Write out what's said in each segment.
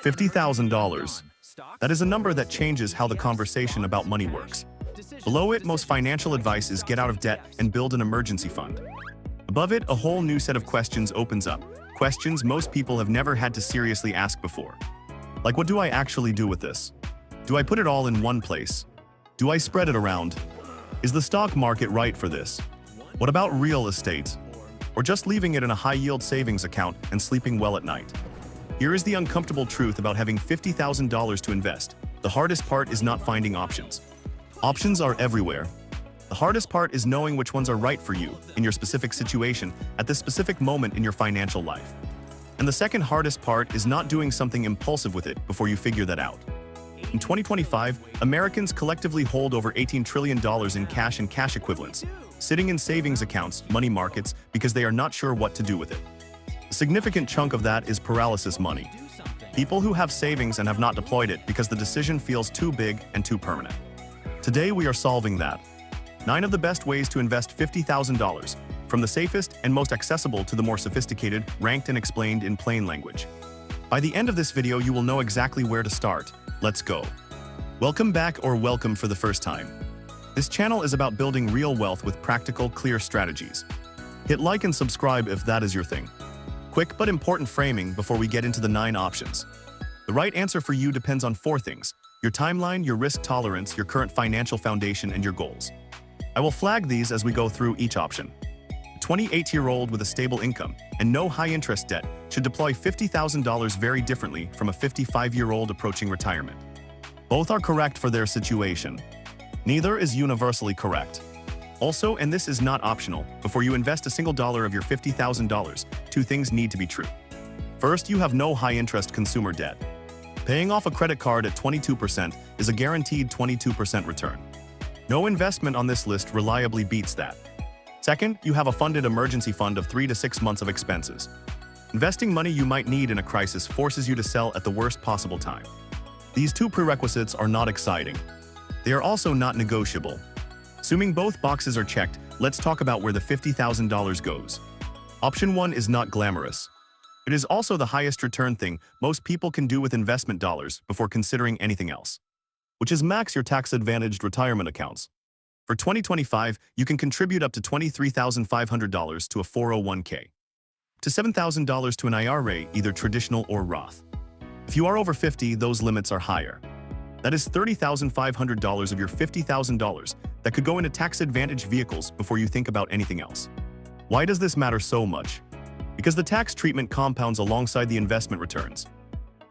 $50,000. That is a number that changes how the conversation about money works. Below it, most financial advice is get out of debt and build an emergency fund. Above it, a whole new set of questions opens up. Questions most people have never had to seriously ask before. Like, what do I actually do with this? Do I put it all in one place? Do I spread it around? Is the stock market right for this? What about real estate? Or just leaving it in a high-yield savings account and sleeping well at night? Here is the uncomfortable truth about having $50,000 to invest. The hardest part is not finding options. Options are everywhere. The hardest part is knowing which ones are right for you in your specific situation at this specific moment in your financial life. And the second hardest part is not doing something impulsive with it before you figure that out. In 2025, Americans collectively hold over $18 trillion in cash and cash equivalents, sitting in savings accounts, money markets, because they are not sure what to do with it. A significant chunk of that is paralysis money. People who have savings and have not deployed it because the decision feels too big and too permanent. Today we are solving that. 9 of the best ways to invest $50,000, from the safest and most accessible to the more sophisticated, ranked and explained in plain language. By the end of this video, you will know exactly where to start. Let's go. Welcome back or welcome for the first time. This channel is about building real wealth with practical, clear strategies. Hit like and subscribe if that is your thing. Quick but important framing before we get into the 9 options. The right answer for you depends on 4 things: your timeline, your risk tolerance, your current financial foundation, and your goals. I will flag these as we go through each option. A 28-year-old with a stable income and no high-interest debt should deploy $50,000 very differently from a 55-year-old approaching retirement. Both are correct for their situation. Neither is universally correct. Also, and this is not optional, before you invest a single dollar of your $50,000, 2 things need to be true. First, you have no high-interest consumer debt. Paying off a credit card at 22% is a guaranteed 22% return. No investment on this list reliably beats that. Second, you have a funded emergency fund of 3 to 6 months of expenses. Investing money you might need in a crisis forces you to sell at the worst possible time. These 2 prerequisites are not exciting. They are also not negotiable. Assuming both boxes are checked, let's talk about where the $50,000 goes. Option 1 is not glamorous. It is also the highest return thing most people can do with investment dollars before considering anything else, which is max your tax-advantaged retirement accounts. For 2025, you can contribute up to $23,500 to a 401k, to $7,000 to an IRA, either traditional or Roth. If you are over 50, those limits are higher. That is $30,500 of your $50,000 that could go into tax-advantaged vehicles before you think about anything else. Why does this matter so much? Because the tax treatment compounds alongside the investment returns.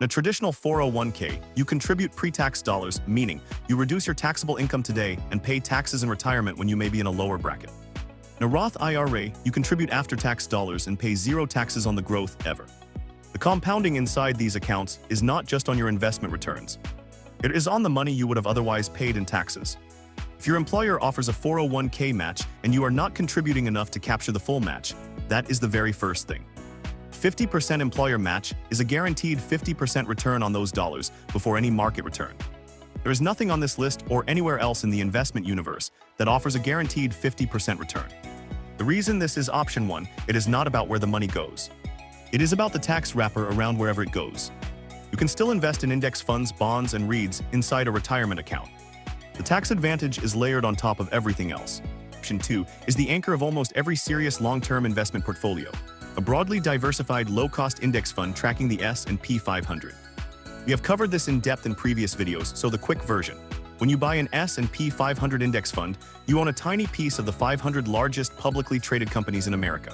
In a traditional 401k, you contribute pre-tax dollars, meaning you reduce your taxable income today and pay taxes in retirement when you may be in a lower bracket. In a Roth IRA, you contribute after-tax dollars and pay 0 taxes on the growth ever. The compounding inside these accounts is not just on your investment returns. It is on the money you would have otherwise paid in taxes. If your employer offers a 401k match and you are not contributing enough to capture the full match, that is the very first thing. 50% employer match is a guaranteed 50% return on those dollars before any market return. There is nothing on this list or anywhere else in the investment universe that offers a guaranteed 50% return. The reason this is option 1, it is not about where the money goes. It is about the tax wrapper around wherever it goes. You can still invest in index funds, bonds, and REITs inside a retirement account. The tax advantage is layered on top of everything else. Option 2 is the anchor of almost every serious long-term investment portfolio. A broadly diversified low-cost index fund tracking the S&P 500. We have covered this in depth in previous videos, so the quick version. When you buy an S&P 500 index fund, you own a tiny piece of the 500 largest publicly traded companies in America.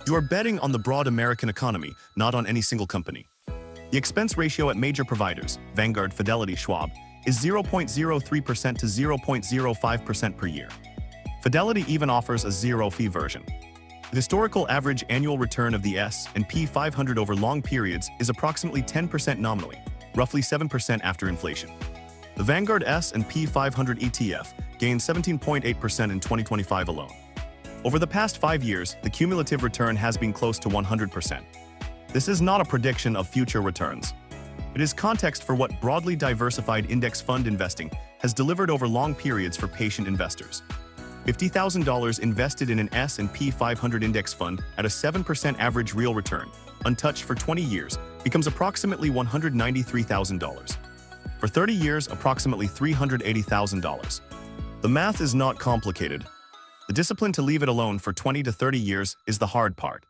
You are betting on the broad American economy, not on any single company. The expense ratio at major providers, Vanguard, Fidelity, Schwab, is 0.03% to 0.05% per year. Fidelity even offers a zero-fee version. The historical average annual return of the S&P 500 over long periods is approximately 10% nominally, roughly 7% after inflation. The Vanguard S&P 500 ETF gained 17.8% in 2025 alone. Over the past 5 years, the cumulative return has been close to 100%. This is not a prediction of future returns. It is context for what broadly diversified index fund investing has delivered over long periods for patient investors. $50,000 invested in an S&P 500 index fund at a 7% average real return, untouched for 20 years, becomes approximately $193,000. For 30 years, approximately $380,000. The math is not complicated. The discipline to leave it alone for 20 to 30 years is the hard part.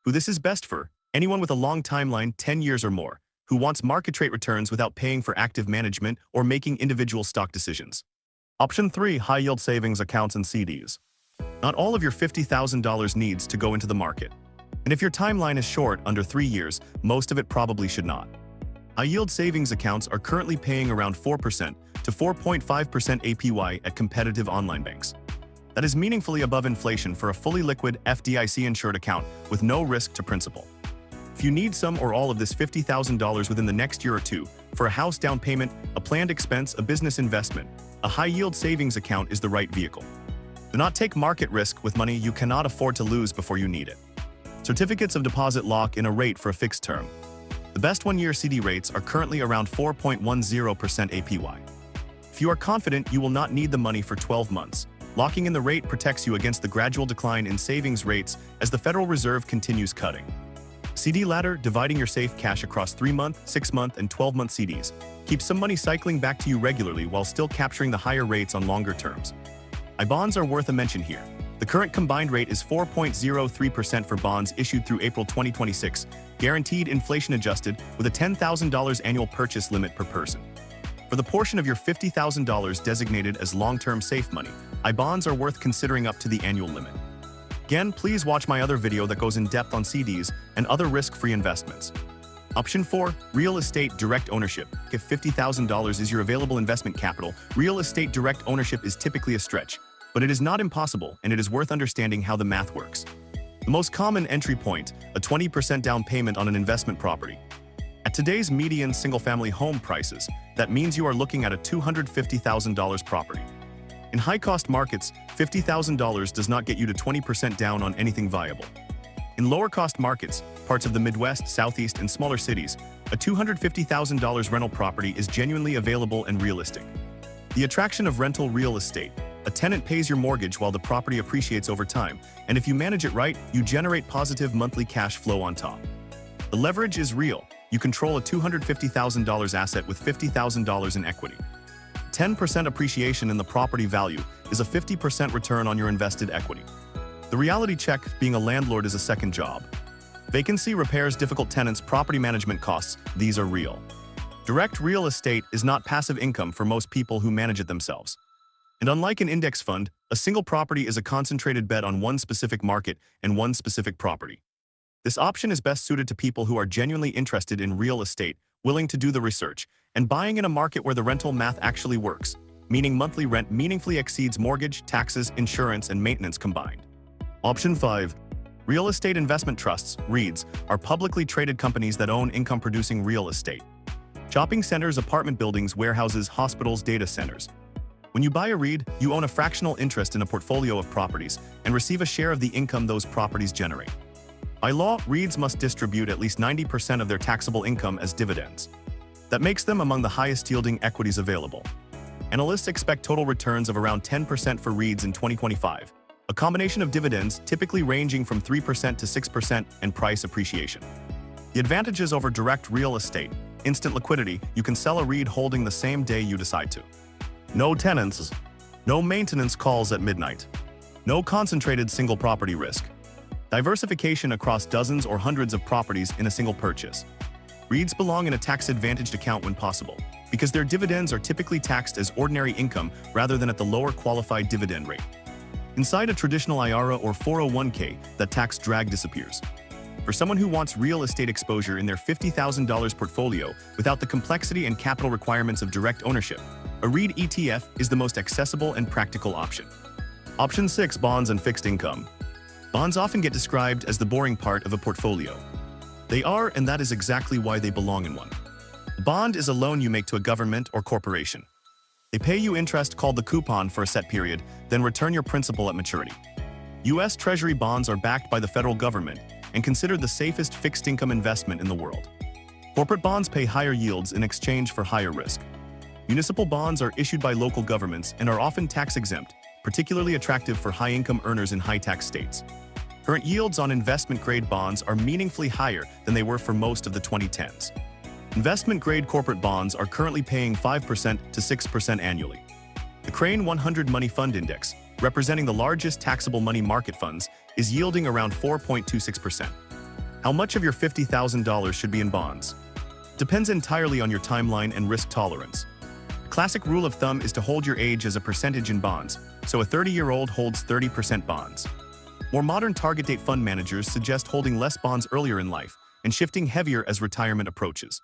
Who this is best for? Anyone with a long timeline, 10 years or more, who wants market rate returns without paying for active management or making individual stock decisions. Option 3, high-yield savings accounts and CDs. Not all of your $50,000 needs to go into the market. And if your timeline is short, under 3 years, most of it probably should not. High-yield savings accounts are currently paying around 4% to 4.5% APY at competitive online banks. That is meaningfully above inflation for a fully liquid FDIC-insured account with no risk to principal. If you need some or all of this $50,000 within the next year or two for a house down payment, a planned expense, a business investment, a high-yield savings account is the right vehicle. Do not take market risk with money you cannot afford to lose before you need it. Certificates of deposit lock in a rate for a fixed term. The best one-year CD rates are currently around 4.10% APY. If you are confident you will not need the money for 12 months, locking in the rate protects you against the gradual decline in savings rates as the Federal Reserve continues cutting. CD ladder, dividing your safe cash across 3-month, 6-month, and 12-month CDs. Keep some money cycling back to you regularly while still capturing the higher rates on longer terms. I-bonds are worth a mention here. The current combined rate is 4.03% for bonds issued through April 2026, guaranteed inflation-adjusted with a $10,000 annual purchase limit per person. For the portion of your $50,000 designated as long-term safe money, I-bonds are worth considering up to the annual limit. Again, please watch my other video that goes in depth on CDs and other risk-free investments. Option 4, real estate direct ownership. If $50,000 is your available investment capital, real estate direct ownership is typically a stretch, but it is not impossible, and it is worth understanding how the math works. The most common entry point, a 20% down payment on an investment property. At today's median single-family home prices, that means you are looking at a $250,000 property. In high-cost markets, $50,000 does not get you to 20% down on anything viable. In lower-cost markets, parts of the Midwest, Southeast, and smaller cities, a $250,000 rental property is genuinely available and realistic. The attraction of rental real estate. A tenant pays your mortgage while the property appreciates over time, and if you manage it right, you generate positive monthly cash flow on top. The leverage is real. You control a $250,000 asset with $50,000 in equity. 10% appreciation in the property value is a 50% return on your invested equity. The reality check, being a landlord is a second job. Vacancy, repairs, difficult tenants, property management costs, these are real. Direct real estate is not passive income for most people who manage it themselves. And unlike an index fund, a single property is a concentrated bet on one specific market and one specific property. This option is best suited to people who are genuinely interested in real estate, willing to do the research, and buying in a market where the rental math actually works, meaning monthly rent meaningfully exceeds mortgage, taxes, insurance, and maintenance combined. Option 5. Real estate investment trusts, REITs, are publicly traded companies that own income-producing real estate. Shopping centers, apartment buildings, warehouses, hospitals, data centers. When you buy a REIT, you own a fractional interest in a portfolio of properties and receive a share of the income those properties generate. By law, REITs must distribute at least 90% of their taxable income as dividends. That makes them among the highest-yielding equities available. Analysts expect total returns of around 10% for REITs in 2025, a combination of dividends typically ranging from 3% to 6% and price appreciation. The advantages over direct real estate: instant liquidity, you can sell a REIT holding the same day you decide to. No tenants, no maintenance calls at midnight, no concentrated single property risk. Diversification across dozens or hundreds of properties in a single purchase. REITs belong in a tax-advantaged account when possible, because their dividends are typically taxed as ordinary income rather than at the lower qualified dividend rate. Inside a traditional IRA or 401k, that tax drag disappears. For someone who wants real estate exposure in their $50,000 portfolio without the complexity and capital requirements of direct ownership, a REIT ETF is the most accessible and practical option. Option 6. Bonds and fixed income. Bonds often get described as the boring part of a portfolio. They are, and that is exactly why they belong in one. A bond is a loan you make to a government or corporation. They pay you interest called the coupon for a set period, then return your principal at maturity. U.S. Treasury bonds are backed by the federal government and considered the safest fixed income investment in the world. Corporate bonds pay higher yields in exchange for higher risk. Municipal bonds are issued by local governments and are often tax-exempt, particularly attractive for high-income earners in high-tax states. Current yields on investment-grade bonds are meaningfully higher than they were for most of the 2010s. Investment-grade corporate bonds are currently paying 5% to 6% annually. The Crane 100 Money Fund Index, representing the largest taxable money market funds, is yielding around 4.26%. How much of your $50,000 should be in bonds? Depends entirely on your timeline and risk tolerance. The classic rule of thumb is to hold your age as a percentage in bonds, so a 30-year-old holds 30% bonds. More modern target date fund managers suggest holding less bonds earlier in life and shifting heavier as retirement approaches.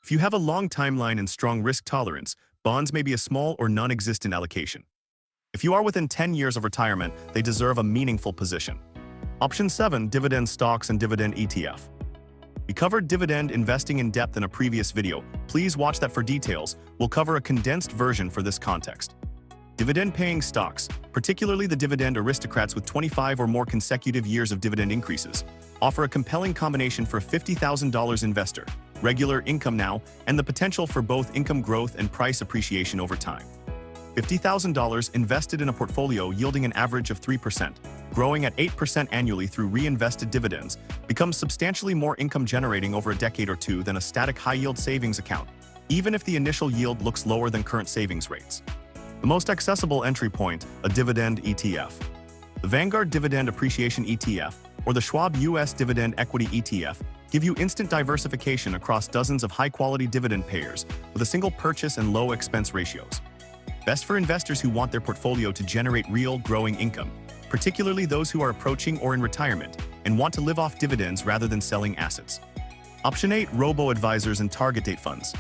If you have a long timeline and strong risk tolerance, bonds may be a small or non-existent allocation. If you are within 10 years of retirement, they deserve a meaningful position. Option 7. Dividend stocks and dividend ETF. We covered dividend investing in depth in a previous video. Please watch that for details. We'll cover a condensed version for this context. Dividend-paying stocks, particularly the dividend aristocrats with 25 or more consecutive years of dividend increases, offer a compelling combination for a $50,000 investor, regular income now, and the potential for both income growth and price appreciation over time. $50,000 invested in a portfolio yielding an average of 3%, growing at 8% annually through reinvested dividends, becomes substantially more income generating over a decade or two than a static high-yield savings account, even if the initial yield looks lower than current savings rates. The most accessible entry point, a dividend ETF. The Vanguard Dividend Appreciation ETF, or the Schwab U.S. Dividend Equity ETF, give you instant diversification across dozens of high-quality dividend payers with a single purchase and low expense ratios. Best for investors who want their portfolio to generate real, growing income, particularly those who are approaching or in retirement and want to live off dividends rather than selling assets. Option 8. Robo-advisors and target date funds.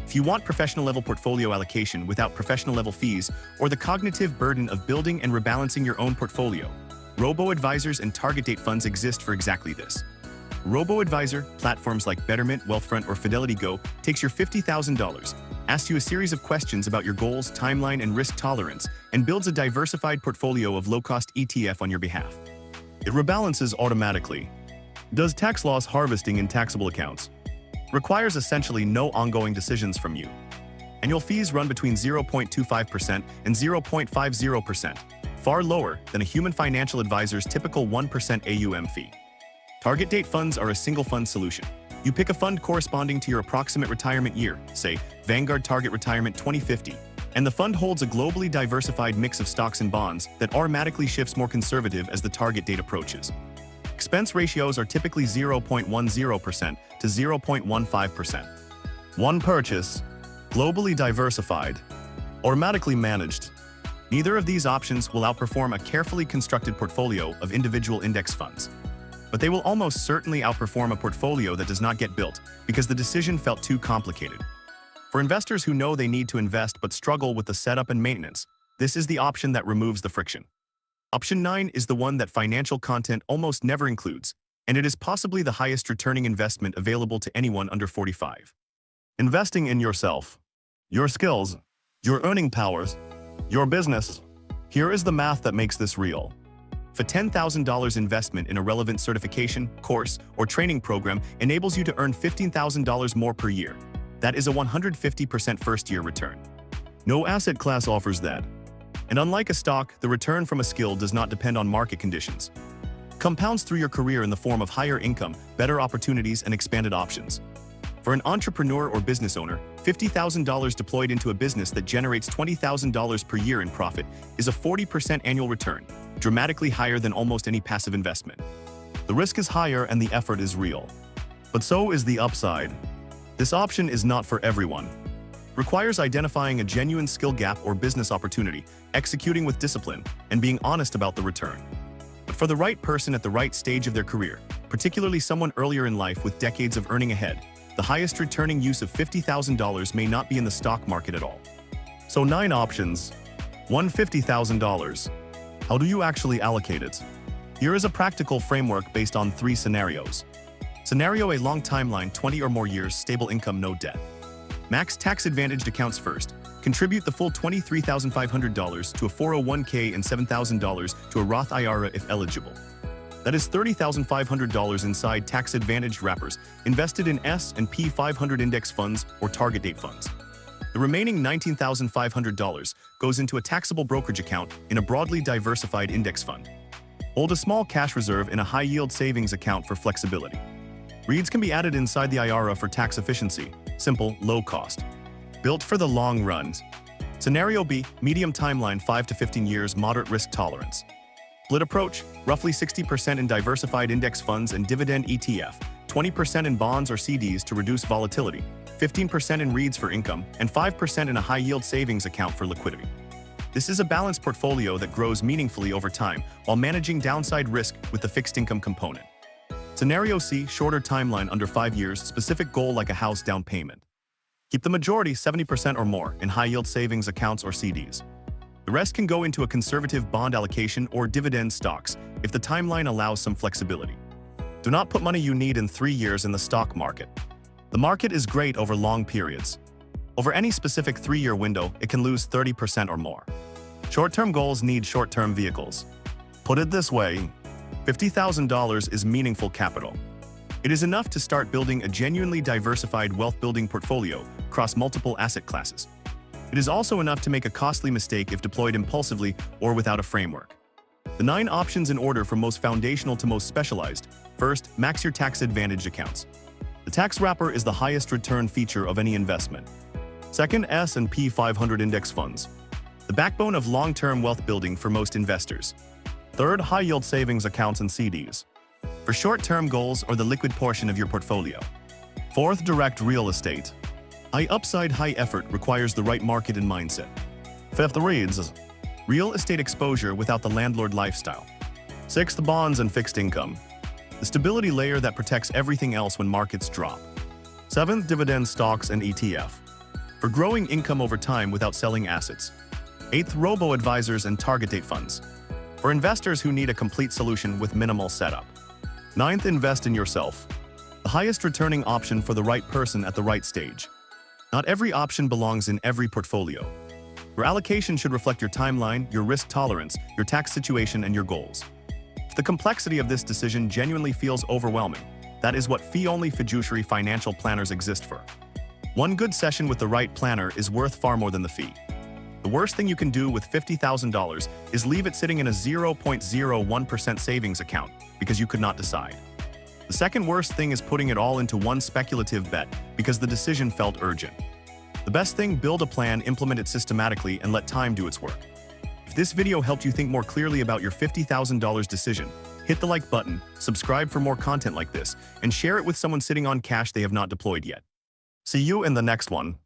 If you want professional-level portfolio allocation without professional-level fees or the cognitive burden of building and rebalancing your own portfolio, robo-advisors and target date funds exist for exactly this. Robo-advisor, platforms like Betterment, Wealthfront, or Fidelity Go, takes your $50,000, asks you a series of questions about your goals, timeline, and risk tolerance, and builds a diversified portfolio of low-cost ETF on your behalf. It rebalances automatically. Does tax loss harvesting in taxable accounts. Requires essentially no ongoing decisions from you. Annual fees run between 0.25% and 0.50%, far lower than a human financial advisor's typical 1% AUM fee. Target date funds are a single fund solution. You pick a fund corresponding to your approximate retirement year, say Vanguard Target Retirement 2050, and the fund holds a globally diversified mix of stocks and bonds that automatically shifts more conservative as the target date approaches. Expense ratios are typically 0.10% to 0.15%. One purchase, globally diversified, automatically managed. Neither of these options will outperform a carefully constructed portfolio of individual index funds. But they will almost certainly outperform a portfolio that does not get built because the decision felt too complicated. For investors who know they need to invest but struggle with the setup and maintenance, this is the option that removes the friction. Option 9 is the one that financial content almost never includes, and it is possibly the highest returning investment available to anyone under 45. Investing in yourself, your skills, your earning powers, your business. Here is the math that makes this real. If a $10,000 investment in a relevant certification, course, or training program enables you to earn $15,000 more per year, that is a 150% first-year return. No asset class offers that. And unlike a stock, the return from a skill does not depend on market conditions. Compounds through your career in the form of higher income, better opportunities, and expanded options. For an entrepreneur or business owner, $50,000 deployed into a business that generates $20,000 per year in profit is a 40% annual return, dramatically higher than almost any passive investment. The risk is higher and the effort is real. But so is the upside. This option is not for everyone. Requires identifying a genuine skill gap or business opportunity, executing with discipline, and being honest about the return. But for the right person at the right stage of their career, particularly someone earlier in life with decades of earning ahead, the highest returning use of $50,000 may not be in the stock market at all. So 9 options. 1. $50,000. How do you actually allocate it? Here is a practical framework based on 3 scenarios. Scenario A: long timeline, 20 or more years, stable income, no debt. Max tax-advantaged accounts first. Contribute the full $23,500 to a 401k and $7,000 to a Roth IRA if eligible. That is $30,500 inside tax-advantaged wrappers, invested in S&P 500 index funds or target date funds. The remaining $19,500 goes into a taxable brokerage account in a broadly diversified index fund. Hold a small cash reserve in a high-yield savings account for flexibility. REITs can be added inside the IRA for tax efficiency, simple, low cost. Built for the long runs. Scenario B, medium timeline 5 to 15 years, moderate risk tolerance. Split approach, roughly 60% in diversified index funds and dividend ETF, 20% in bonds or CDs to reduce volatility, 15% in REITs for income, and 5% in a high-yield savings account for liquidity. This is a balanced portfolio that grows meaningfully over time while managing downside risk with the fixed income component. Scenario C, shorter timeline under 5 years, specific goal like a house down payment. Keep the majority, 70% or more, in high-yield savings accounts or CDs. The rest can go into a conservative bond allocation or dividend stocks if the timeline allows some flexibility. Do not put money you need in 3 years in the stock market. The market is great over long periods. Over any specific 3-year window, it can lose 30% or more. Short-term goals need short-term vehicles. Put it this way, $50,000 is meaningful capital. It is enough to start building a genuinely diversified wealth-building portfolio across multiple asset classes. It is also enough to make a costly mistake if deployed impulsively or without a framework. The 9 options in order from most foundational to most specialized. First, max your tax advantage accounts. The tax wrapper is the highest return feature of any investment. Second, S&P 500 index funds, the backbone of long-term wealth building for most investors. Third, high-yield savings accounts and CDs, for short-term goals or the liquid portion of your portfolio. Fourth, direct real estate. High upside, high effort requires the right market and mindset. Fifth, REITs, real estate exposure without the landlord lifestyle. Sixth, bonds and fixed income, the stability layer that protects everything else when markets drop. Seventh, dividend stocks and ETF, for growing income over time without selling assets. Eighth, robo-advisors and target date funds, for investors who need a complete solution with minimal setup. Ninth, invest in yourself, the highest returning option for the right person at the right stage. Not every option belongs in every portfolio. Your allocation should reflect your timeline, your risk tolerance, your tax situation, and your goals. If the complexity of this decision genuinely feels overwhelming, that is what fee-only fiduciary financial planners exist for. One good session with the right planner is worth far more than the fee. The worst thing you can do with $50,000 is leave it sitting in a 0.01% savings account because you could not decide. The second worst thing is putting it all into one speculative bet because the decision felt urgent. The best thing, build a plan, implement it systematically, and let time do its work. If this video helped you think more clearly about your $50,000 decision, hit the like button, subscribe for more content like this, and share it with someone sitting on cash they have not deployed yet. See you in the next one.